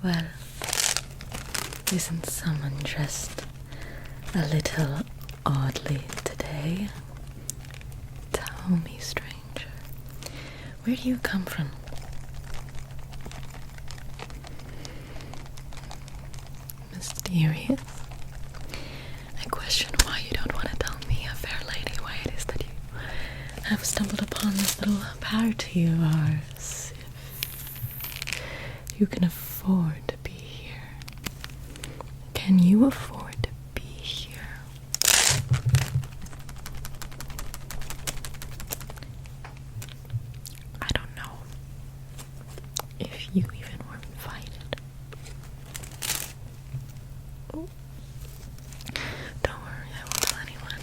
Well, isn't someone dressed a little oddly today? Tell me, stranger, where do you come from? Mysterious. I question why you don't want to tell me, a fair lady, why it is that you have stumbled upon this little party of ours. If you can afford to be here. Can you afford to be here? I don't know if you even were invited. Oh. Don't worry, I won't tell anyone.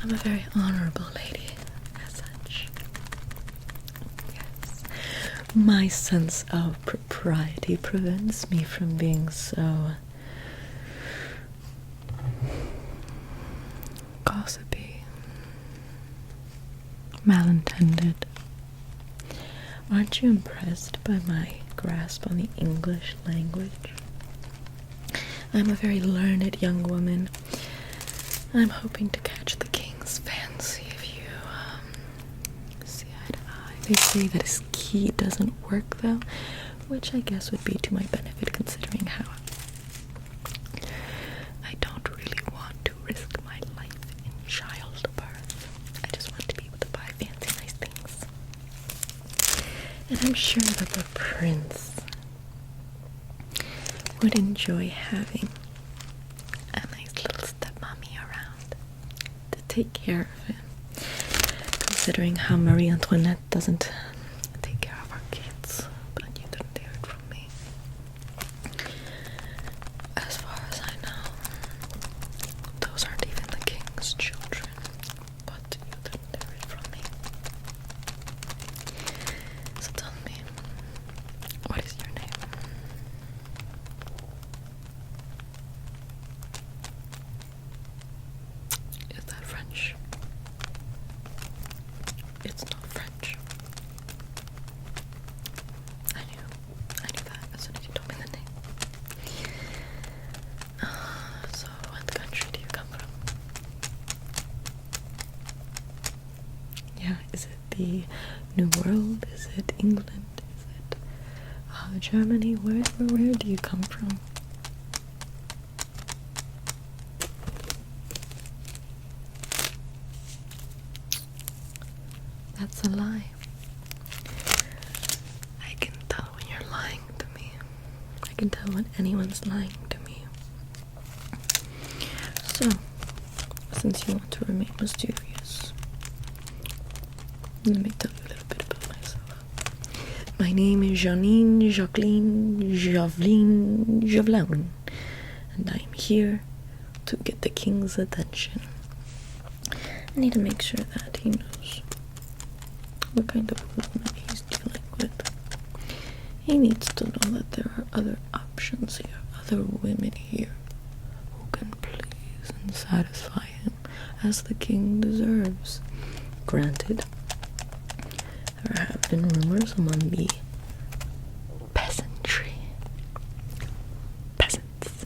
I'm a very honorable lady, as such. Yes. My sense of propriety prevents me from being so gossipy, malintended. Aren't you impressed by my grasp on the English language? I'm a very learned young woman. I'm hoping to catch the king's fancy if you see eye to eye. They say that his key doesn't work though, which I guess would be to my benefit considering how I don't really want to risk my life in childbirth. I just want to be able to buy fancy nice things. And I'm sure that the prince would enjoy having a nice little stepmommy around to take care of him, considering how Marie Antoinette doesn't take care of her kids. But you didn't hear it from me. As far as I know, those aren't even the king's children, but you didn't hear it from me. So tell me, what is your name? Is that French? It's not French. I knew that as soon as you told me the name. So what country do you come from? Yeah, is it the New World? Is it England? Is it Germany? Where do you come from? That's a lie. I can tell when you're lying to me. I can tell when anyone's lying to me. So, since you want to remain mysterious, let me tell you a little bit about myself. My name is Janine Jacqueline Javelin, and I am here to get the king's attention. I need to make sure that he knows what kind of woman he's dealing with. He needs to know that there are other options here, other women here who can please and satisfy him as the king deserves. Granted, there have been rumors among the peasantry. Peasants.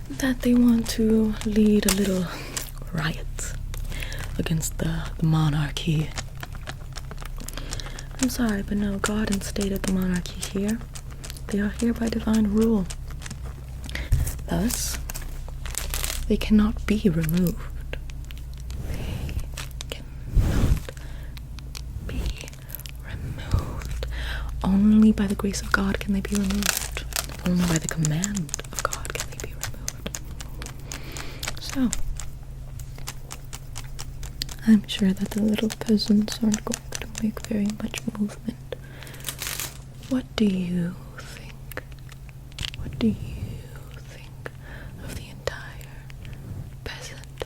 That they want to lead a little riot against the monarchy. I'm sorry, but no, God instated the monarchy here. They are here by divine rule. Thus, they cannot be removed. They cannot be removed. Only by the grace of God can they be removed. Only by the command of God can they be removed. So, I'm sure that the little peasants aren't going to make very much movement. What do you think? What do you think of the entire peasant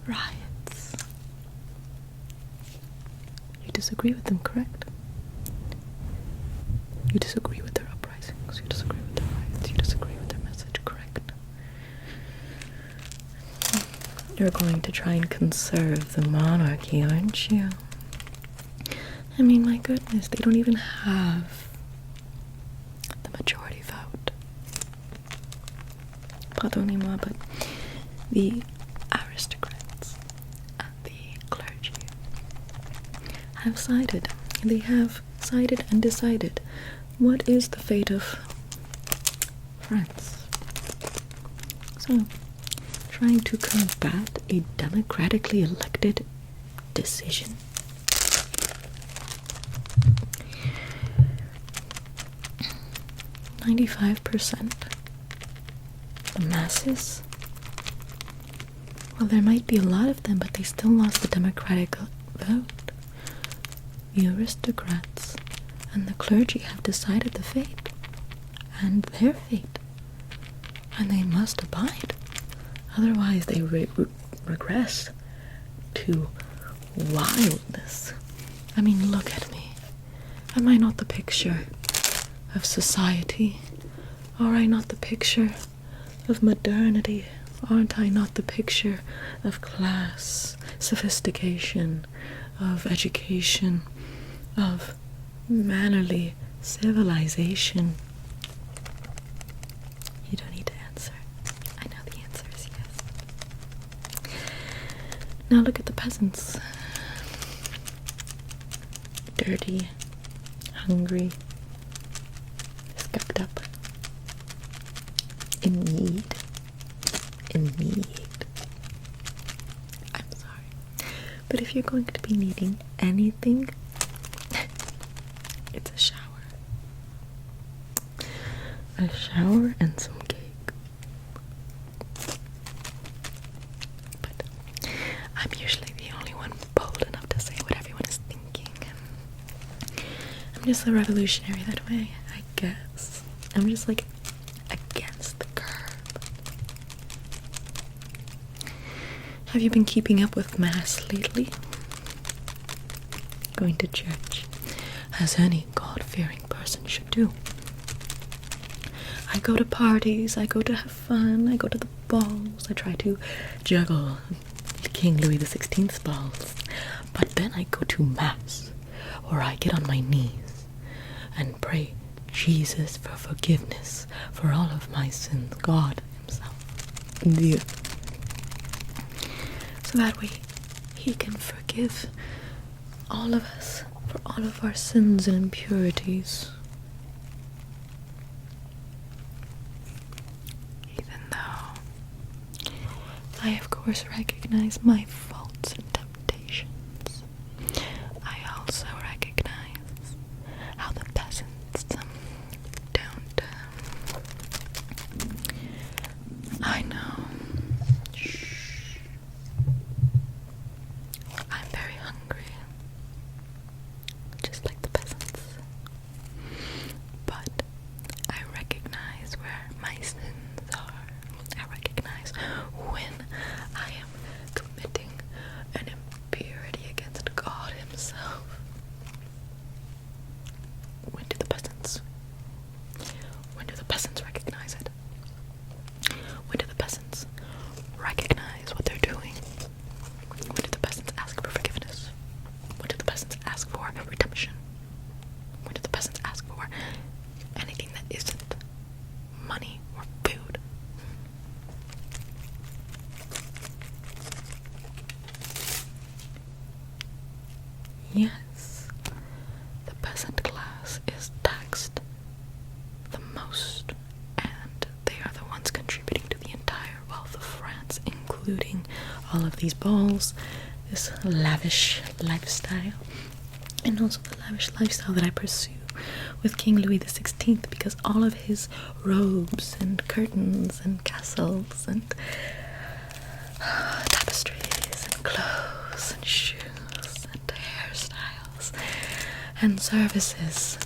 riots? You disagree with them, correct? You disagree with their uprisings, you disagree with their riots, you disagree with their message, correct? You're going to try and conserve the monarchy, aren't you? I mean, my goodness, they don't even have the majority vote. Pardonnez-moi, but the aristocrats and the clergy have sided. They have sided and decided what is the fate of France. So, trying to combat a democratically elected decision. "95%? The masses? Well, there might be a lot of them, but they still lost the democratic vote. The aristocrats and the clergy have decided the fate, and their fate, and they must abide. Otherwise, they regress to wildness. I mean, look at me. Am I not the picture of society? Are I not the picture of modernity? Aren't I not the picture of class, sophistication, of education, of mannerly civilization? You don't need to answer. I know the answer is yes. Now look at the peasants. Dirty, hungry, scuffed up, in need. I'm sorry. But if you're going to be needing anything, it's a shower. A shower and some cake. But I'm usually the only one bold enough to say what everyone is thinking. I'm just a revolutionary that way, I guess. I'm just like against the curve. Have you been keeping up with Mass lately? Going to church, as any God-fearing person should do. I go to parties, I go to have fun, I go to the balls, I try to juggle King Louis XVI's balls. But then I go to Mass, or I get on my knees and pray Jesus for forgiveness for all of my sins, God himself, Dieu. So that way he can forgive all of us for all of our sins and impurities. Even though I of course recognize my faults and temptations, I also recognize how the peasants don't. I know. I'm very hungry, just like the peasants. But I recognize where my sins are. I recognize when I am committing an impurity against God himself. When do the peasants recognize it? When do the peasants recognize what they're doing? When do the peasants ask for forgiveness? When do the peasants ask for redemption? When do the peasants ask for anything that isn't money or food? Yes, the peasant class is taxed the most, and they are the ones contributing to the entire wealth of France, including all of these balls, this lavish lifestyle, and also the lavish lifestyle that I pursue with King Louis XVI, because all of his robes and curtains and castles and tapestries and clothes and shoes and hairstyles and services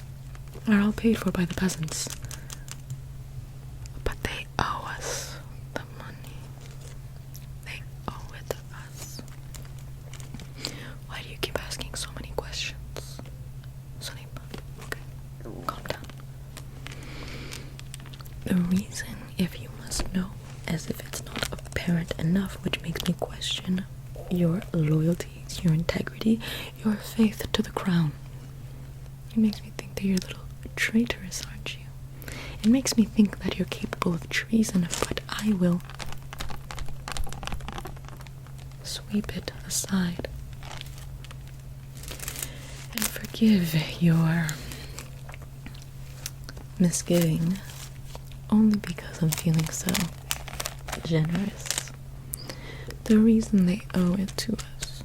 are all paid for by the peasants. But they owe us the money. They owe it to us. Why do you keep asking so many questions? Sonny, okay, calm down. The reason, if you must know, as if it's not apparent enough, which makes me question your loyalties, your integrity, your faith to the crown. It makes me think that you're a little traitorous, aren't you? It makes me think that you're capable of treason, but I will sweep it aside and forgive your misgiving only because I'm feeling so generous. The reason they owe it to us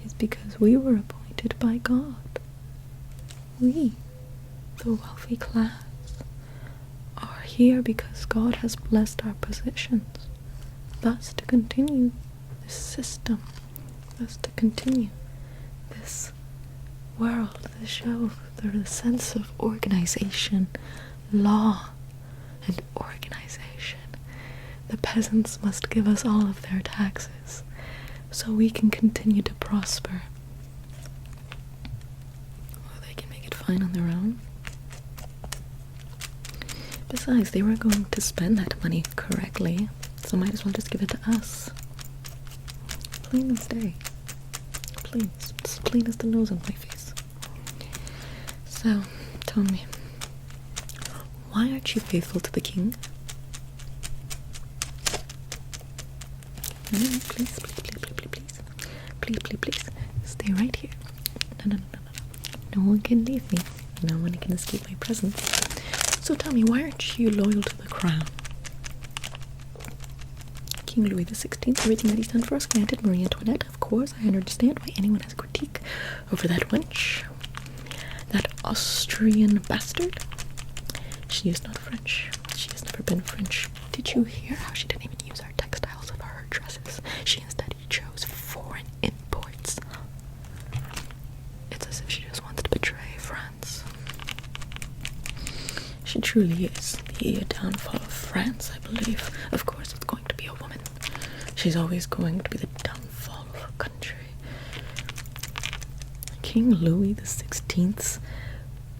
is because we were appointed by God. We, the wealthy class, are here because God has blessed our positions, thus to continue this system, thus to continue this world, this show, the sense of organization, law, and organization. The peasants must give us all of their taxes so we can continue to prosper. Or they can make it fine on their own. Besides, they were going to spend that money correctly, so might as well just give it to us. Plain as day. Plain. It's plain as the nose on my face. So, tell me, why aren't you faithful to the king? No, please, please. Stay right here. No. No one can leave me. No one can escape my presence. So tell me, why aren't you loyal to the crown? King Louis XVI, everything that he's done for us, granted. Marie Antoinette, of course, I understand why anyone has a critique over that wench. That Austrian bastard. She is not French. She has never been French. Did you hear how she didn't even use our textiles of her dresses? She instead chose foreign imports. It's as if she just wants to betray France. She truly is the downfall of France, I believe. Of course, it's going to be a woman. She's always going to be the downfall of her country. King Louis XVI's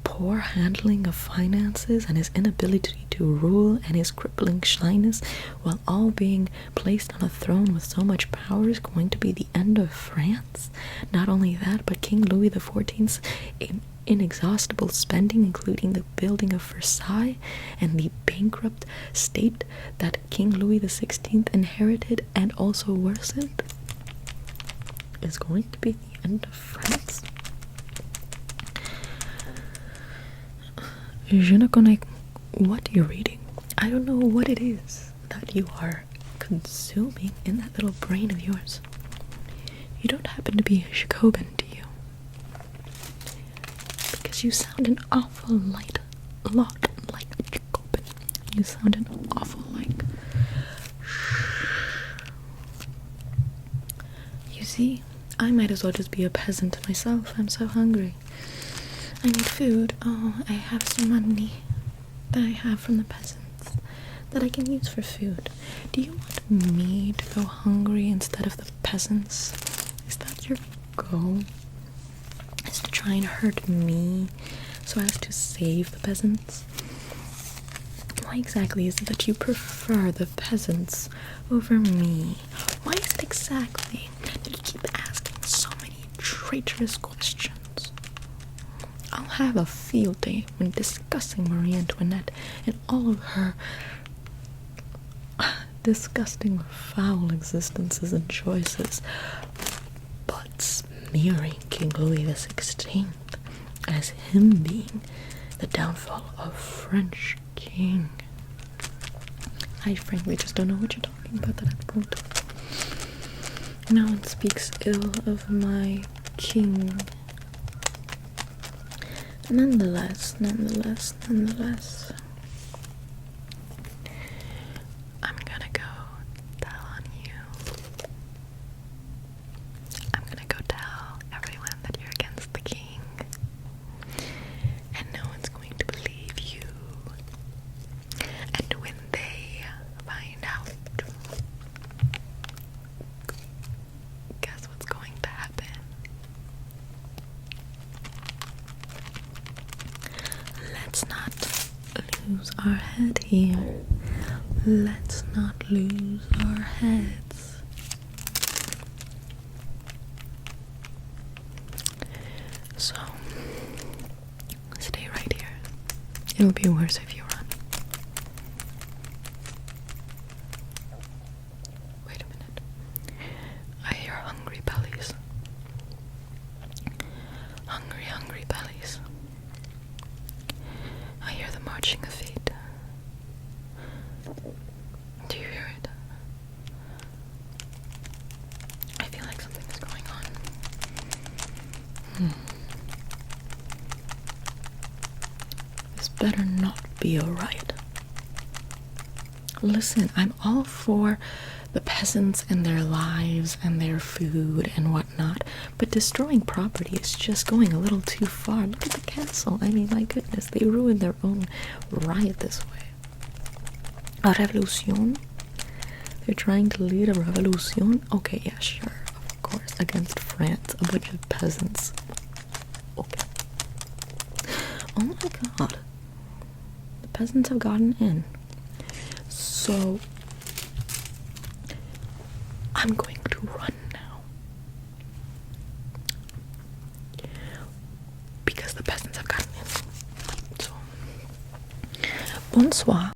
poor handling of finances and his inability to rule and his crippling shyness, while all being placed on a throne with so much power, is going to be the end of France. Not only that, but King Louis XIV's inexhaustible spending, including the building of Versailles and the bankrupt state that King Louis XVI inherited and also worsened, is going to be the end of France. Je ne connais what you're reading. I don't know what it is that you are consuming in that little brain of yours. You don't happen to be a Jacobin, do you? Because you sound an awful lot like a Jacobin. You sound an awful like... You see, I might as well just be a peasant myself. I'm so hungry. I need food. Oh, I have some money that I have from the peasants that I can use for food. Do you want me to go hungry instead of the peasants? Is that your goal? Is to try and hurt me so as to save the peasants? Why exactly is it that you prefer the peasants over me? Why is it exactly that you keep asking so many traitorous questions? I'll have a field day when discussing Marie Antoinette and all of her disgusting, foul existences and choices, but smearing King Louis XVI as him being the downfall of French king. I frankly just don't know what you're talking about at that point. No one speaks ill of my king. Nonetheless, I'm gonna go tell on you. I'm gonna go tell everyone that you're against the king. And no one's going to believe you. And when they find out, guess what's going to happen? Let's not lose our head here. Let's not lose our heads. So, stay right here. It'll be worse if you run. Wait a minute. I hear hungry bellies. Hungry, hungry bellies. I hear the marching of feet. Do you hear it? I feel like something is going on. This better not be a riot. Listen, I'm all for the peasants and their lives and their food and whatnot, but destroying property is just going a little too far. Look at the castle. I mean, my goodness, they ruined their own riot this way. A revolution? They're trying to lead a revolution? Okay, yeah, sure, of course. Against France, a bunch of peasants. Okay. Oh my god. The peasants have gotten in. So, I'm going to run now. Because the peasants have gotten in. So, bonsoir.